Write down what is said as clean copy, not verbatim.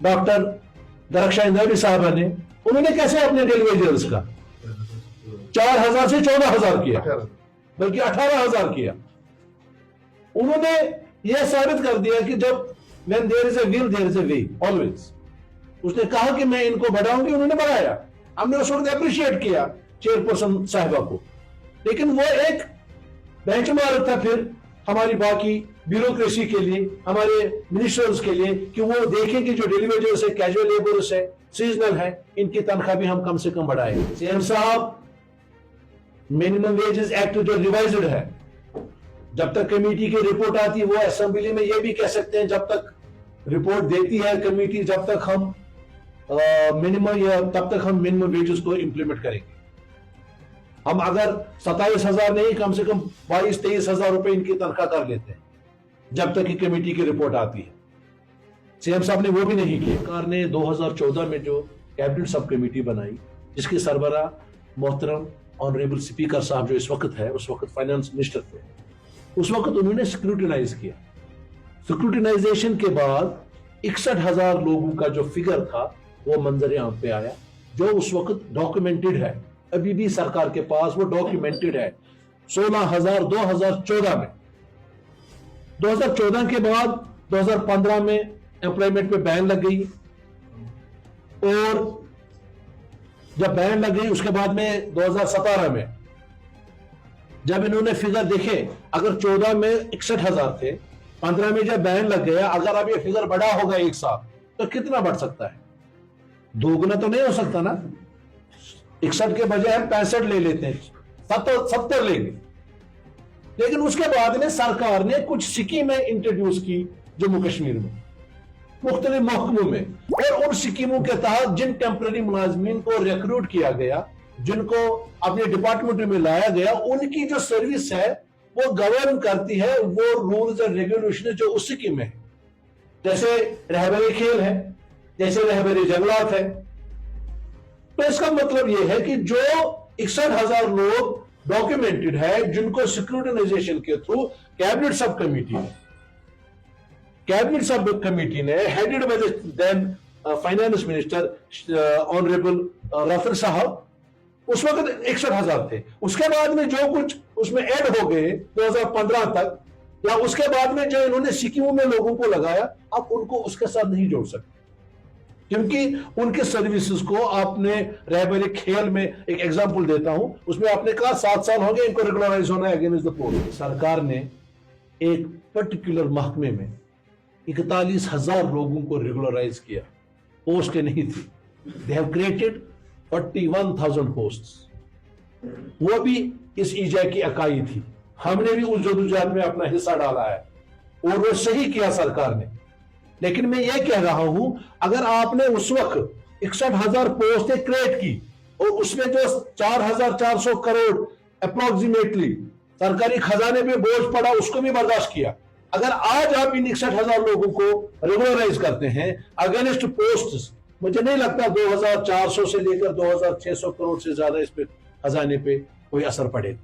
Doctor Darakhshan इंदारी साहबा ने, उन्होंने कैसे अपने डेली वेजेस का 4,000 से 14,000 किया, बल्कि 18,000 किया। उन्होंने यह साबित कर दिया कि जब when there is a will there is a way always, उसने कहा कि मैं इनको बढ़ाऊंगी, उन्होंने बढ़ाया। हमने उस वक्त अप्रिशिएट किया चेयरपर्सन साहिबा को, लेकिन वो एक बेंचमार्क था फिर हमारी बाकी ब्यूरोक्रेसी के लिए, हमारे मिनिस्टर्स के लिए, कि वो देखें कि जो डेली वेजेस है, कैजुअल लेबर्स है, सीजनल है, इनकी तनख्वाह भी हम कम से कम बढ़ाएं। सीएम साहब, मिनिमम वेजेस एक्ट जो रिवाइज्ड है, जब तक कमेटी की रिपोर्ट आती है, वो असेंबली में ये भी कह सकते हैं जब तक रिपोर्ट देती है कमेटी, जब तक हम तब तक हम मिनिमम वेजेस को इंप्लीमेंट करेंगे। हम अगर 27,000 नहीं, कम से कम 22-23,000 रुपए इनकी तनख्वाह कर लेते हैं जब तक कि कमेटी की रिपोर्ट आती है। सीएम साहब ने वो भी नहीं किया। सरकार ने 2014 में जो कैबिनेट सब कमेटी बनाई, जिसके सरबराह मोहतरम ऑनरेबल स्पीकर साहब जो इस वक्त है, उस वक्त फाइनेंस मिनिस्टर थे, उस वक्त उन्होंने स्क्रूटिनाइज किया। स्क्रूटिनाइजेशन के बाद 61,000 लोगों का जो फिगर था वो मंजर आम पे आया, जो उस वक्त डॉक्यूमेंटेड है, अभी भी सरकार के पास वो डॉक्यूमेंटेड है। 16,000 2014 में, 2014 के बाद 2015 में एम्प्लॉयमेंट पे बैन लग गई, और जब बैन लग गई उसके बाद में 2017 में जब इन्होंने फिगर देखे, अगर 14 में 61,000 थे, 15 में जब बैन लग गया, अगर अब ये फिगर बढ़ा होगा एक साल, तो कितना बढ़ सकता है? दोगुना तो नहीं हो सकता ना। 61 के बजाय हम 65 ले लेते हैं, 70 लेंगे। लेकिन उसके बाद में सरकार ने कुछ स्कीमें इंट्रोड्यूस की जम्मू कश्मीर में, मुख्तलिफ महकमों में, और उन स्कीमों के तहत जिन टेम्पररी मुलाजमीन को रिक्रूट किया गया, जिनको अपने डिपार्टमेंट में लाया गया, उनकी जो सर्विस है वो गवर्न करती है वो रूल्स एंड रेगुलेशन जो उस स्कीम में है। जैसे रहबरी खेल है, जैसे रहबरी जंगलात है। तो इसका मतलब यह है कि जो 61,000 लोग डॉक्यूमेंटेड है, जिनको स्क्रूटिनाइजेशन के थ्रू कैबिनेट सब कमेटी ने headed by the then finance minister honourable Rafil sahab, उस वक्त 61,000 थे। उसके बाद में जो कुछ उसमें ऐड हो गए 2015 तक, या उसके बाद में जो इन्होंने स्कीमों में लोगों को लगाया, आप उनको उसके साथ नहीं जोड़ सकते, क्योंकि उनके सर्विसेज को आपने रहबरी खेल में एक एग्जांपल देता हूं, उसमें आपने कहा 7 साल हो गए इनको रेगुलराइज होना है अगेंस्ट द पोस्ट। सरकार ने एक पर्टिकुलर महकमे में 41,000 लोगों को रेगुलराइज किया, पोस्ट नहीं थी। दे हैव क्रिएटेड 41,000 पोस्ट्स, वो भी इस ईजा की इकाई थी। हमने भी उस जदोजहद में अपना हिस्सा डाला है, और वो सही किया सरकार ने। लेकिन मैं ये कह रहा हूं, अगर आपने उस वक्त 61,000 पोस्टें क्रिएट की, और उसमें जो 4,400 करोड़ अप्रोक्सीमेटली सरकारी खजाने पे बोझ पड़ा, उसको भी बर्दाश्त किया। अगर आज आप इन 61,000 लोगों को रेगुलराइज करते हैं अगेंस्ट पोस्ट, मुझे नहीं लगता 2,400 से लेकर 2,600 करोड़ से ज्यादा इस पे खजाने पे कोई असर पड़ेगा।